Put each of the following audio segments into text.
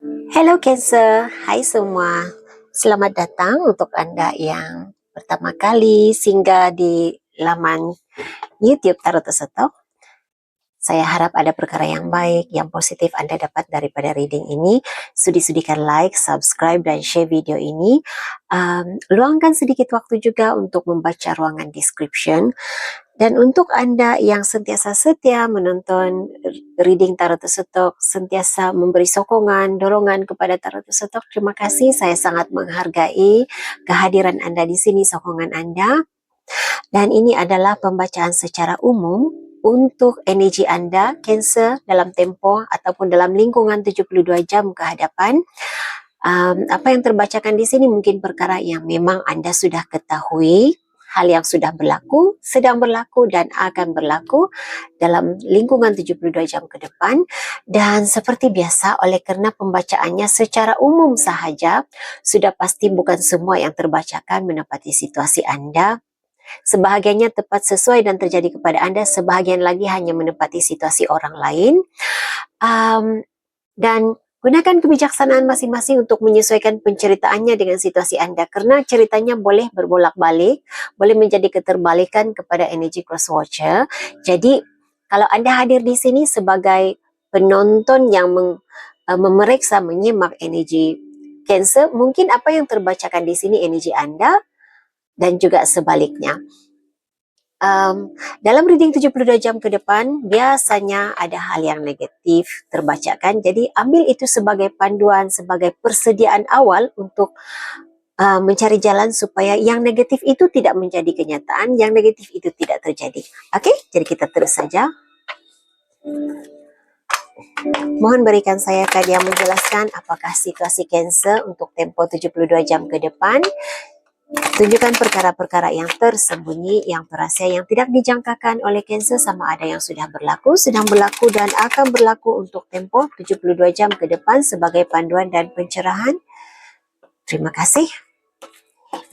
Hello Cancer, hai semua. Selamat datang untuk Anda yang pertama kali singgah di laman YouTube Tarot Tersetok. Saya harap ada perkara yang baik, yang positif Anda dapat daripada reading ini. Sudi-sudikan like, subscribe, dan share video ini. Luangkan sedikit waktu juga untuk membaca ruangan description. Dan untuk Anda yang sentiasa setia menonton reading Tarot Tersetok, sentiasa memberi sokongan, dorongan kepada Tarot Tersetok, terima kasih. Saya sangat menghargai kehadiran Anda di sini, sokongan Anda. Dan ini adalah pembacaan secara umum untuk energi Anda, Cancer, dalam tempoh ataupun dalam lingkungan 72 jam ke hadapan. Apa yang terbacakan di sini mungkin perkara yang memang Anda sudah ketahui, hal yang sudah berlaku, sedang berlaku, dan akan berlaku dalam lingkungan 72 jam ke depan. Dan seperti biasa, oleh kerana pembacaannya secara umum sahaja, sudah pasti bukan semua yang terbacakan menepati situasi Anda. Sebahagiannya tepat sesuai dan terjadi kepada Anda, sebahagian lagi hanya menepati situasi orang lain. Dan gunakan kebijaksanaan masing-masing untuk menyesuaikan penceritaannya dengan situasi Anda, kerana ceritanya boleh berbolak-balik, boleh menjadi keterbalikan kepada energi crosswatcher. Jadi kalau Anda hadir di sini sebagai penonton yang memeriksa, menyimak energi Cancer, mungkin apa yang terbacakan di sini energi Anda dan juga sebaliknya. Dalam reading 72 jam ke depan, biasanya ada hal yang negatif terbacakan. Jadi ambil itu sebagai panduan, sebagai persediaan awal untuk mencari jalan supaya yang negatif itu tidak menjadi kenyataan, yang negatif itu tidak terjadi. Oke, jadi kita terus saja. Mohon berikan saya kad yang menjelaskan apakah situasi Cancer untuk tempoh 72 jam ke depan. Tunjukkan perkara-perkara yang tersembunyi, yang rahasia, yang tidak dijangkakan oleh Cancer, sama ada yang sudah berlaku, sedang berlaku, dan akan berlaku untuk tempoh 72 jam ke depan sebagai panduan dan pencerahan. Terima kasih.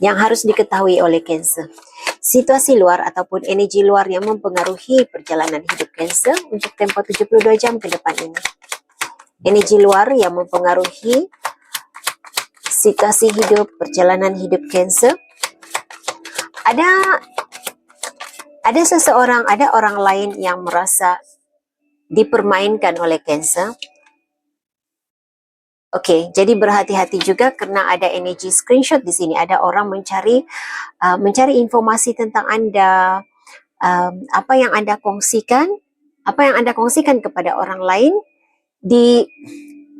Yang harus diketahui oleh Cancer, situasi luar ataupun energi luar yang mempengaruhi perjalanan hidup Cancer untuk tempoh 72 jam ke depan ini. Energi luar yang mempengaruhi situasi hidup, perjalanan hidup Cancer. Ada seseorang, ada orang lain yang merasa dipermainkan oleh Cancer. Okey, jadi berhati-hati juga kerana ada energi screenshot di sini. Ada orang mencari informasi tentang Anda, apa yang Anda kongsikan kepada orang lain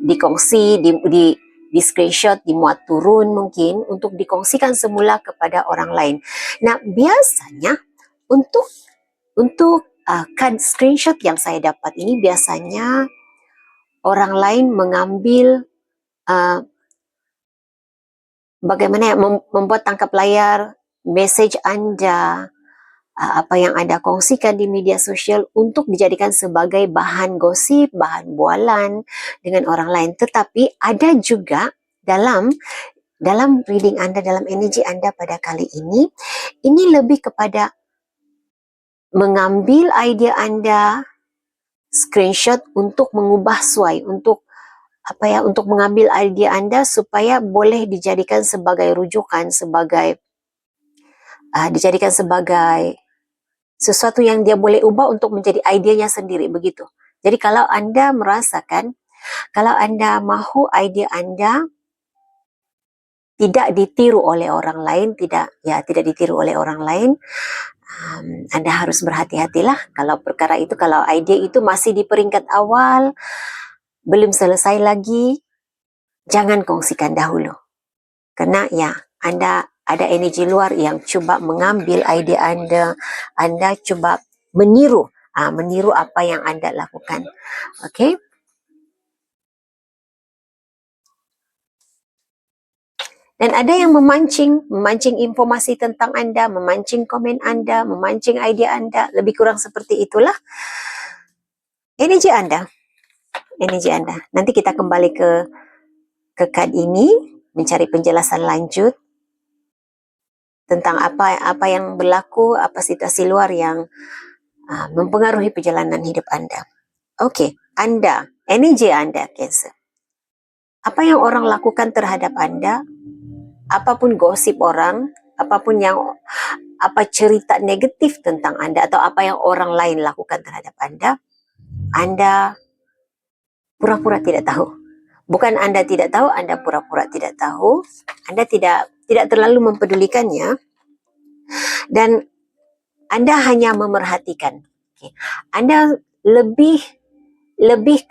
dikongsi, di screenshot, dimuat turun mungkin untuk dikongsikan semula kepada orang lain. Nah, biasanya untuk kad screenshot yang saya dapat ini, biasanya orang lain mengambil bagaimana membuat tangkap layar mesej Anda, apa yang Anda kongsikan di media sosial untuk dijadikan sebagai bahan gosip, bahan bualan dengan orang lain. Tetapi ada juga dalam reading Anda, dalam energi Anda pada kali ini lebih kepada mengambil idea Anda, screenshot untuk mengubah suai, untuk mengambil idea Anda supaya boleh dijadikan sebagai rujukan, dijadikan sebagai sesuatu yang dia boleh ubah untuk menjadi idenya sendiri, begitu. Jadi kalau Anda merasakan, kalau Anda mahu idea Anda tidak ditiru oleh orang lain, tidak ditiru oleh orang lain, Anda harus berhati-hatilah kalau perkara itu, kalau idea itu masih di peringkat awal, belum selesai lagi, jangan kongsikan dahulu. Kerana Anda ada energi luar yang cuba mengambil idea Anda cuba meniru apa yang Anda lakukan. Okey? Dan ada yang memancing informasi tentang Anda, memancing komen Anda, memancing idea Anda, lebih kurang seperti itulah energi Anda. Nanti kita kembali ke kad ini, mencari penjelasan lanjut tentang apa yang berlaku, apa situasi luar yang mempengaruhi perjalanan hidup Anda. Okey, energi Anda, Cancer. apa yang orang lakukan terhadap Anda, apapun gosip orang, apapun yang apa cerita negatif tentang Anda atau apa yang orang lain lakukan terhadap Anda pura-pura tidak tahu. Bukan Anda tidak tahu, Anda pura-pura tidak tahu. Anda tidak terlalu mempedulikannya dan Anda hanya memerhatikan. Anda lebih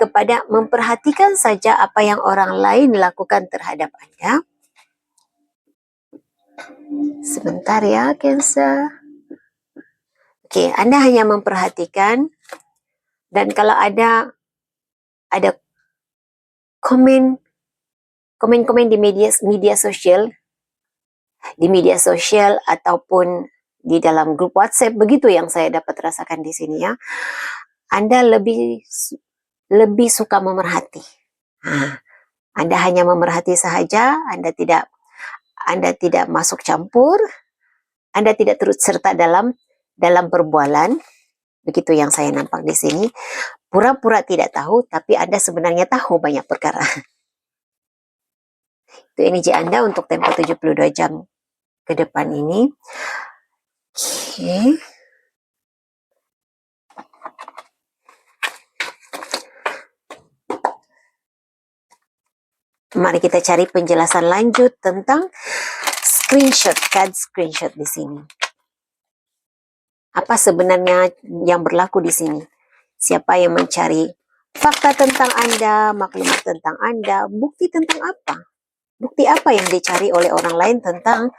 kepada memperhatikan saja apa yang orang lain lakukan terhadap Anda. Sebentar ya, Cancer. Anda hanya memperhatikan, dan kalau ada komen di media sosial ataupun di dalam grup WhatsApp, begitu yang saya dapat rasakan di sini ya. Anda lebih suka memerhati. Anda hanya memerhati saja, Anda tidak masuk campur, Anda tidak turut serta dalam perbualan. Begitu yang saya nampak di sini. Pura-pura tidak tahu, tapi Anda sebenarnya tahu banyak perkara. Itu energi Anda untuk tempo 72 jam ke depan ini. Mari kita cari penjelasan lanjut tentang card screenshot di sini. Apa sebenarnya yang berlaku di sini? Siapa yang mencari fakta tentang Anda, maklumat tentang Anda, bukti tentang apa? Bukti apa yang dicari oleh orang lain tentang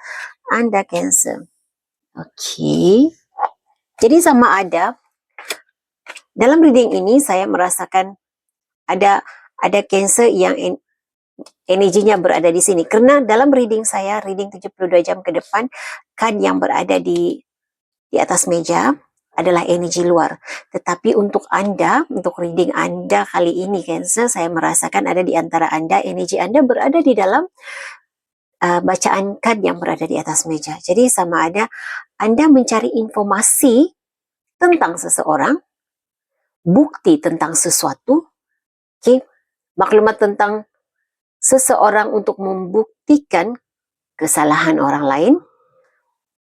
Anda, Cancer? Jadi sama ada dalam reading ini saya merasakan ada Cancer yang energinya berada di sini. Karena dalam reading saya, reading 72 jam ke depan, card yang berada di atas meja adalah energi luar. Tetapi untuk Anda, untuk reading Anda kali ini, Cancer, saya merasakan ada di antara Anda, energi Anda berada di dalam bacaan card yang berada di atas meja. Jadi sama ada Anda mencari informasi tentang seseorang, bukti tentang sesuatu, maklumat tentang seseorang untuk membuktikan kesalahan orang lain,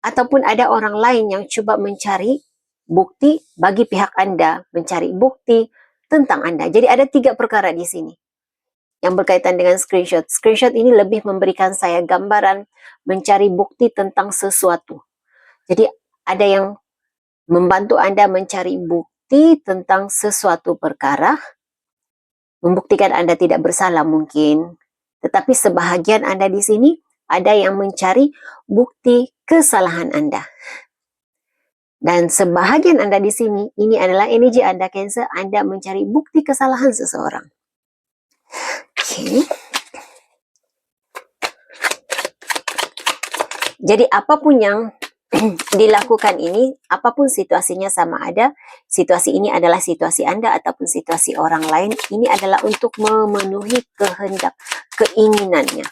ataupun ada orang lain yang coba mencari bukti bagi pihak Anda, mencari bukti tentang Anda. Jadi ada 3 perkara di sini yang berkaitan dengan screenshot. Screenshot ini lebih memberikan saya gambaran mencari bukti tentang sesuatu. Jadi ada yang membantu Anda mencari bukti tentang sesuatu perkara, membuktikan Anda tidak bersalah mungkin. Tetapi sebahagian Anda di sini ada yang mencari bukti kesalahan Anda. Dan sebahagian Anda di sini, ini adalah energi Anda, Cancer, Anda mencari bukti kesalahan seseorang. Jadi apapun yang dilakukan ini, apapun situasinya sama ada, situasi ini adalah situasi Anda ataupun situasi orang lain, ini adalah untuk memenuhi kehendak, keinginannya.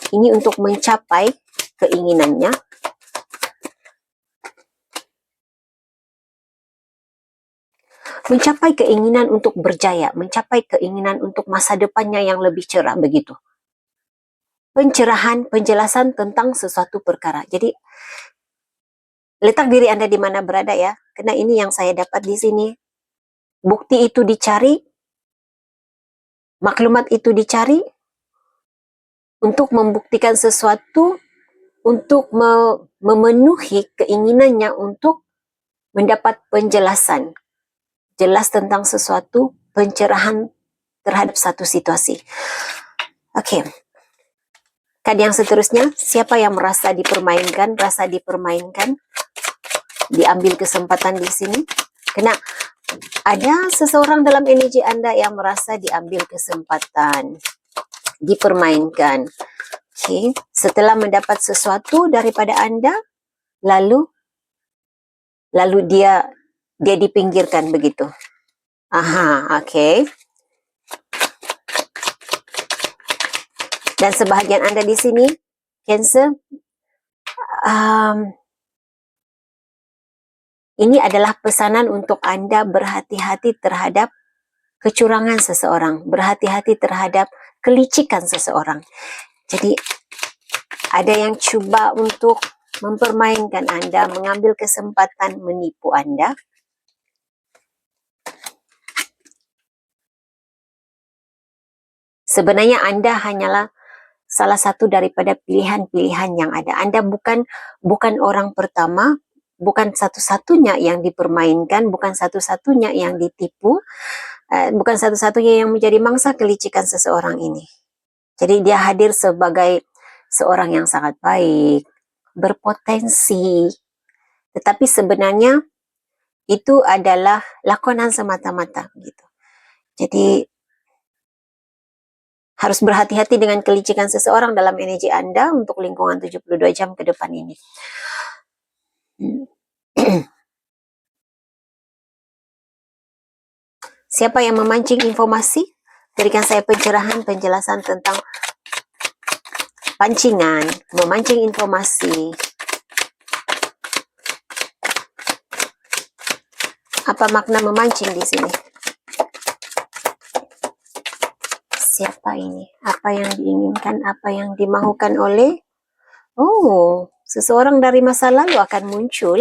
Ini untuk mencapai keinginannya. Mencapai keinginan untuk berjaya, mencapai keinginan untuk masa depannya yang lebih cerah, begitu. Pencerahan, penjelasan tentang sesuatu perkara. Jadi, letak diri Anda di mana berada ya, karena ini yang saya dapat di sini. Bukti itu dicari, maklumat itu dicari, untuk membuktikan sesuatu, untuk memenuhi keinginannya untuk mendapat penjelasan. Jelas tentang sesuatu, pencerahan terhadap satu situasi. Kad yang seterusnya, siapa yang merasa dipermainkan, diambil kesempatan di sini. Karena ada seseorang dalam energi Anda yang merasa diambil kesempatan, dipermainkan. Setelah mendapat sesuatu daripada Anda, lalu dia dipinggirkan begitu. Dan sebahagian Anda di sini, Cancer, ini adalah pesanan untuk Anda berhati-hati terhadap kecurangan seseorang, berhati-hati terhadap kelicikan seseorang. Jadi ada yang cuba untuk mempermainkan Anda, mengambil kesempatan menipu Anda. Sebenarnya Anda hanyalah salah satu daripada pilihan-pilihan yang ada. Anda bukan orang pertama, bukan satu-satunya yang dipermainkan, bukan satu-satunya yang ditipu, bukan satu-satunya yang menjadi mangsa kelicikan seseorang ini. Jadi dia hadir sebagai seorang yang sangat baik, berpotensi, tetapi sebenarnya itu adalah lakonan semata-mata gitu. Jadi harus berhati-hati dengan kelicikan seseorang dalam energi Anda untuk lingkungan 72 jam ke depan ini. Siapa yang memancing informasi? Berikan saya pencerahan, penjelasan tentang pancingan, memancing informasi. Apa makna memancing di sini? Siapa ini? Apa yang diinginkan? Apa yang dimaukan oleh? Oh, seseorang dari masa lalu akan muncul.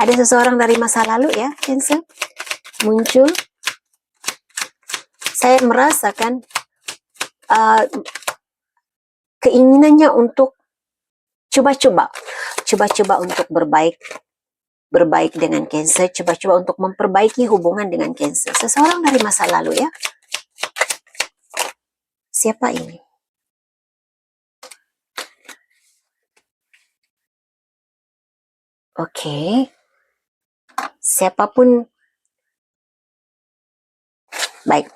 Ada seseorang dari masa lalu ya, Cancer, muncul. Saya merasakan keinginannya untuk coba-coba untuk berbaik dengan Cancer, coba-coba untuk memperbaiki hubungan dengan Cancer. Seseorang dari masa lalu ya. Siapa ini? Oke. Siapapun. Baik.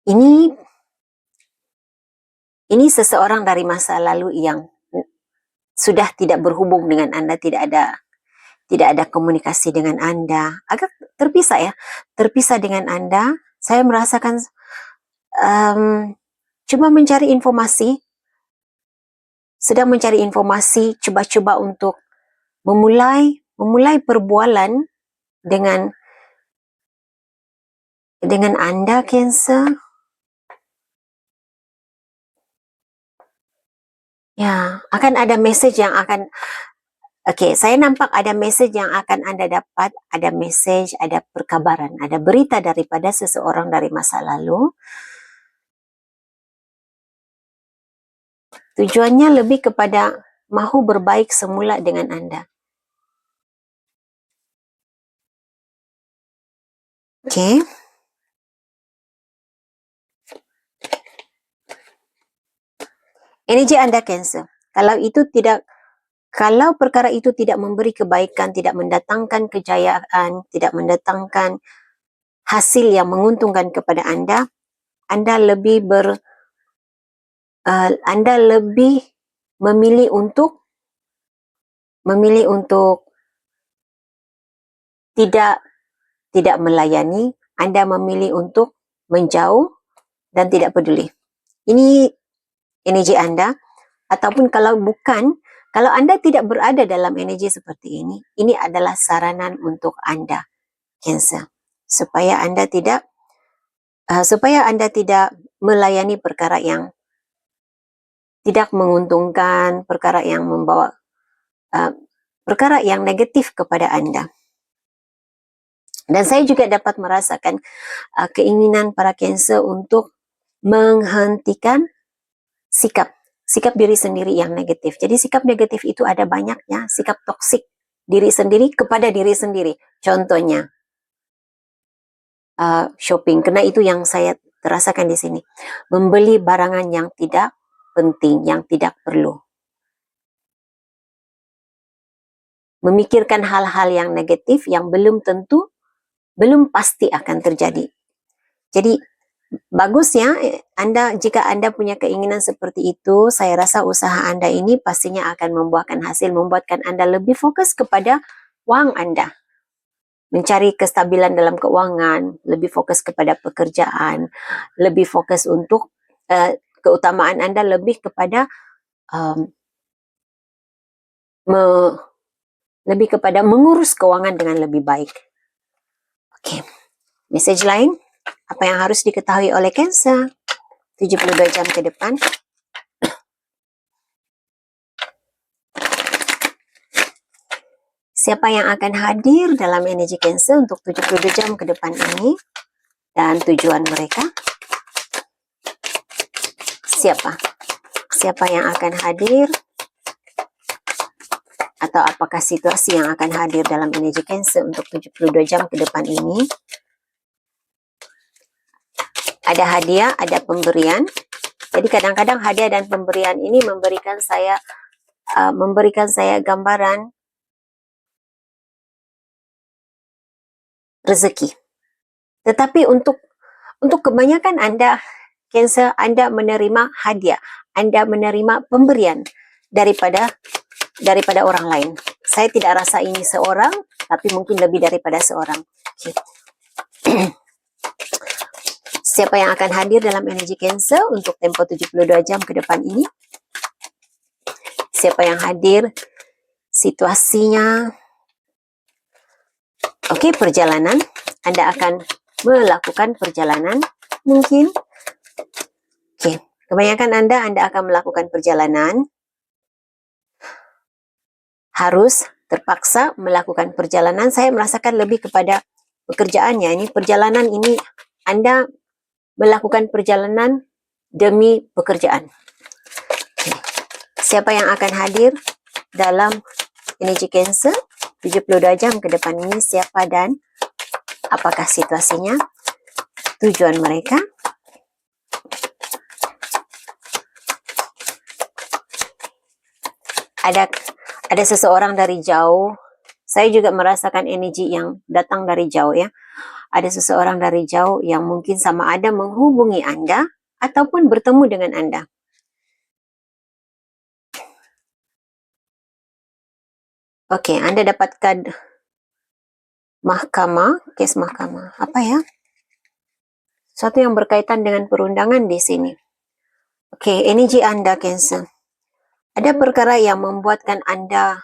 Ini seseorang dari masa lalu yang sudah tidak berhubung dengan Anda, tidak ada komunikasi dengan Anda, agak terpisah ya, terpisah dengan Anda. Saya merasakan cuma mencari informasi, sedang mencari informasi, coba-coba untuk memulai perbualan dengan Anda, Cancer. Ya, akan ada message yang akan saya nampak ada message yang akan Anda dapat, ada message, ada perkabaran, ada berita daripada seseorang dari masa lalu. Tujuannya lebih kepada mahu berbaik semula dengan Anda. Oke. Energi Anda, Cancer. Kalau perkara itu tidak memberi kebaikan, tidak mendatangkan kejayaan, tidak mendatangkan hasil yang menguntungkan kepada Anda, Anda lebih memilih untuk tidak melayani. Anda memilih untuk menjauh dan tidak peduli. Ini energi Anda. Ataupun kalau Anda tidak berada dalam energi seperti ini adalah saranan untuk Anda, Cancer, supaya Anda tidak melayani perkara yang tidak menguntungkan, perkara yang membawa perkara yang negatif kepada Anda. Dan saya juga dapat merasakan keinginan para Cancer untuk menghentikan sikap diri sendiri yang negatif. Jadi sikap negatif itu ada banyaknya, sikap toksik diri sendiri kepada diri sendiri. Contohnya shopping, karena itu yang saya terasakan di sini. Membeli barangan yang tidak penting, yang tidak perlu. Memikirkan hal-hal yang negatif yang belum pasti akan terjadi. Jadi bagusnya jika Anda punya keinginan seperti itu, saya rasa usaha Anda ini pastinya akan membuahkan hasil, membuatkan Anda lebih fokus kepada uang Anda, mencari kestabilan dalam keuangan, lebih fokus kepada pekerjaan, lebih fokus untuk keutamaan Anda lebih kepada lebih kepada mengurus keuangan dengan lebih baik. Oke, message lain, apa yang harus diketahui oleh Cancer 72 jam ke depan? Siapa yang akan hadir dalam energi Cancer untuk 72 jam ke depan ini? Dan tujuan mereka? Siapa? Siapa yang akan hadir? Atau apakah situasi yang akan hadir dalam energi Cancer untuk 72 jam ke depan ini? Ada hadiah, ada pemberian. Jadi kadang-kadang hadiah dan pemberian ini memberikan saya gambaran rezeki. Tetapi untuk kebanyakan Anda Cancer, Anda menerima hadiah, Anda menerima pemberian daripada orang lain. Saya tidak rasa ini seorang, tapi mungkin lebih daripada seorang. Okay. Siapa yang akan hadir dalam energi Cancer untuk tempo 72 jam ke depan ini? Siapa yang hadir? Situasinya. Oke, perjalanan. Anda akan melakukan perjalanan. Mungkin. Oke, kebanyakan Anda akan melakukan perjalanan. Harus terpaksa melakukan perjalanan. Saya merasakan lebih kepada pekerjaannya. Ini perjalanan ini Anda melakukan perjalanan demi pekerjaan. Siapa yang akan hadir dalam energi Cancer 72 jam ke depan ini? Siapa dan apakah situasinya? Tujuan mereka? Ada seseorang dari jauh. Saya juga merasakan energi yang datang dari jauh ya. Ada seseorang dari jauh yang mungkin sama ada menghubungi Anda ataupun bertemu dengan Anda. Oke, Anda dapatkan mahkamah, case mahkamah. Apa ya? Sesuatu yang berkaitan dengan perundangan di sini. Oke, energi Anda Cancer. Ada perkara yang membuatkan Anda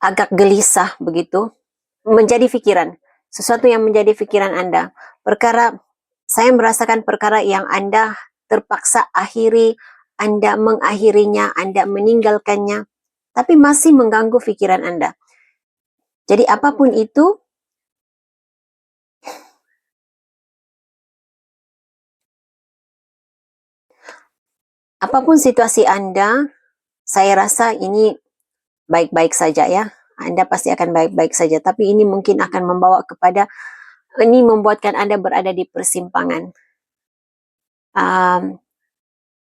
agak gelisah begitu, menjadi pikiran. Sesuatu yang menjadi pikiran Anda. Saya merasakan perkara yang Anda terpaksa akhiri, Anda mengakhirinya, Anda meninggalkannya, tapi masih mengganggu pikiran Anda. Jadi apapun itu, apapun situasi Anda, saya rasa ini baik-baik saja ya. Anda pasti akan baik-baik saja, tapi ini mungkin akan ini membuatkan Anda berada di persimpangan.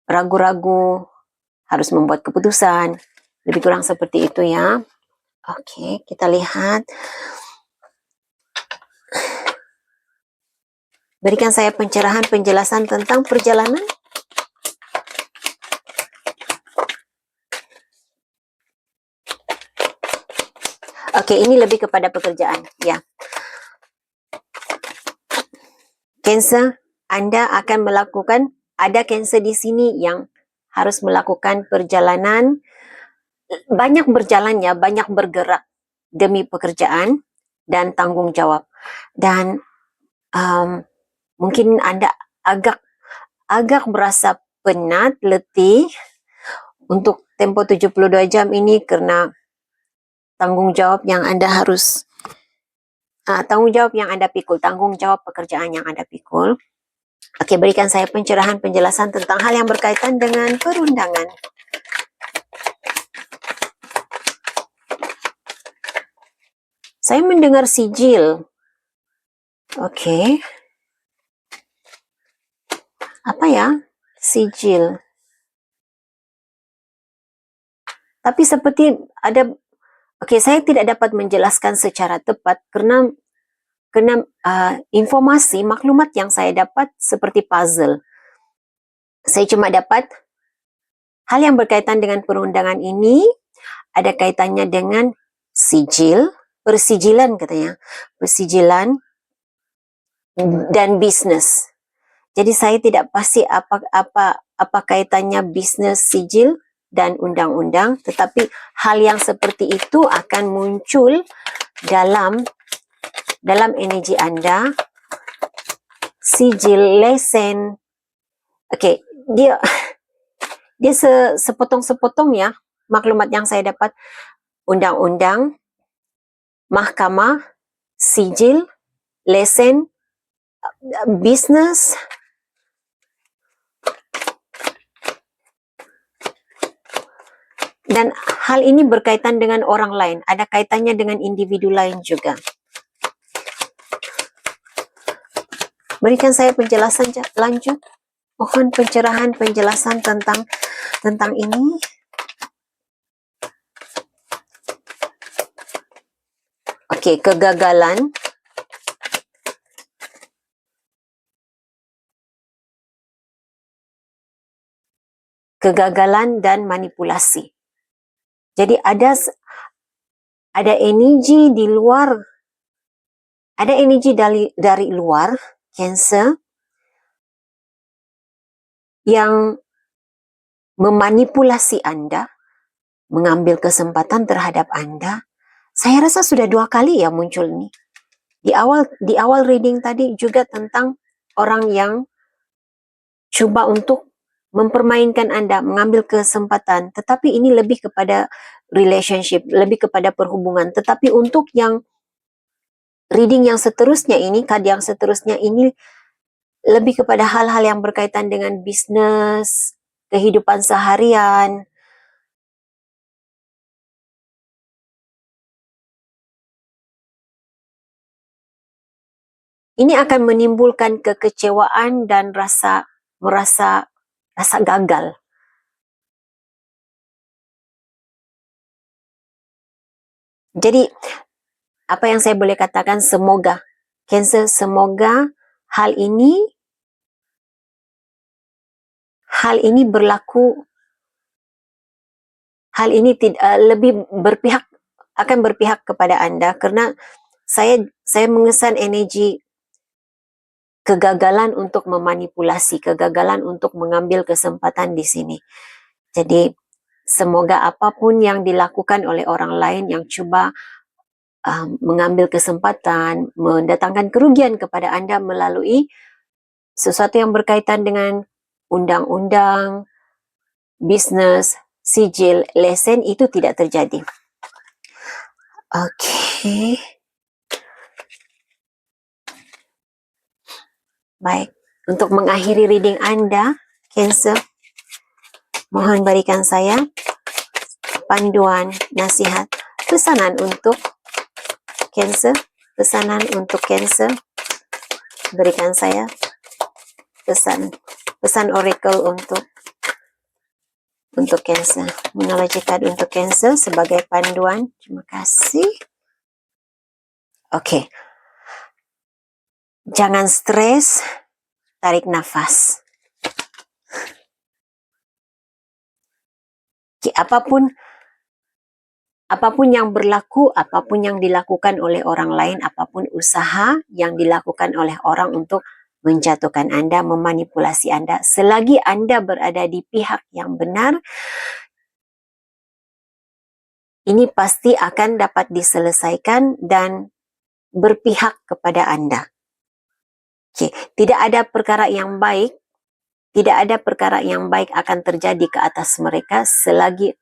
Ragu-ragu, harus membuat keputusan. Lebih kurang seperti itu ya. Oke, kita lihat. Berikan saya pencerahan, penjelasan tentang perjalanan. Oke, ini lebih kepada pekerjaan ya. Cancer, Anda akan melakukan, ada Cancer di sini yang harus melakukan perjalanan, banyak berjalannya, banyak bergerak demi pekerjaan dan tanggung jawab. Dan mungkin Anda agak berasa penat, letih untuk tempo 72 jam ini karena tanggung jawab yang Anda harus tanggung jawab yang Anda pikul, tanggung jawab pekerjaan yang Anda pikul. Oke, berikan saya pencerahan, penjelasan tentang hal yang berkaitan dengan perundangan. Saya mendengar sijil. Oke. Apa ya? Sijil. Tapi seperti ada, saya tidak dapat menjelaskan secara tepat karena informasi, maklumat yang saya dapat seperti puzzle. Saya cuma dapat hal yang berkaitan dengan perundangan ini, ada kaitannya dengan sijil, persijilan katanya, persijilan dan bisnis. Jadi saya tidak pasti apa kaitannya bisnis sijil dan undang-undang, tetapi hal yang seperti itu akan muncul dalam energi Anda, sijil, lesen. Oke, dia sepotong-sepotong ya maklumat yang saya dapat. Undang-undang, mahkamah, sijil, lesen, bisnis, dan hal ini berkaitan dengan orang lain, ada kaitannya dengan individu lain juga. Berikan saya penjelasan lanjut. Mohon pencerahan penjelasan tentang ini. Oke, kegagalan. Kegagalan dan manipulasi. Jadi ada energi di luar, ada energi dari luar, Cancer, yang memanipulasi Anda, mengambil kesempatan terhadap Anda. Saya rasa sudah 2 kali ya muncul ini. Di awal reading tadi juga tentang orang yang coba untuk mempermainkan Anda, mengambil kesempatan, tetapi ini lebih kepada relationship, lebih kepada perhubungan. Tetapi untuk yang reading yang seterusnya ini, kad yang seterusnya ini, lebih kepada hal-hal yang berkaitan dengan bisnis, kehidupan seharian. Ini akan menimbulkan kekecewaan dan merasa gagal. Jadi, apa yang saya boleh katakan, semoga Cancer, semoga hal ini berlaku, hal ini lebih akan berpihak kepada Anda, karena saya mengesan energi kegagalan untuk memanipulasi, kegagalan untuk mengambil kesempatan di sini. Jadi semoga apapun yang dilakukan oleh orang lain yang coba mengambil kesempatan, mendatangkan kerugian kepada Anda melalui sesuatu yang berkaitan dengan undang-undang, bisnis, sijil, lesen, itu tidak terjadi. Oke. Baik, untuk mengakhiri reading Anda, Cancer, mohon berikan saya panduan, nasihat, pesanan untuk Cancer, pesanan untuk Cancer. Berikan saya pesan oracle untuk Cancer. Numerology card untuk Cancer sebagai panduan. Terima kasih. Oke. Jangan stres, tarik nafas. Oke, apapun yang berlaku, apapun yang dilakukan oleh orang lain, apapun usaha yang dilakukan oleh orang untuk menjatuhkan Anda, memanipulasi Anda, selagi Anda berada di pihak yang benar, ini pasti akan dapat diselesaikan dan berpihak kepada Anda. Oke, tidak ada perkara yang baik akan terjadi ke atas mereka selagi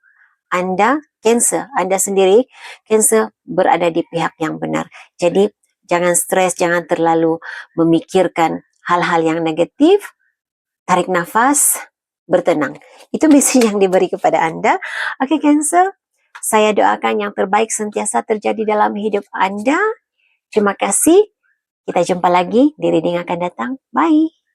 Anda, Cancer, Anda sendiri, Cancer, berada di pihak yang benar. Jadi, jangan stres, jangan terlalu memikirkan hal-hal yang negatif, tarik nafas, bertenang. Itu misi yang diberi kepada Anda. Oke, Cancer, saya doakan yang terbaik sentiasa terjadi dalam hidup Anda. Terima kasih. Kita jumpa lagi di reading akan datang. Bye.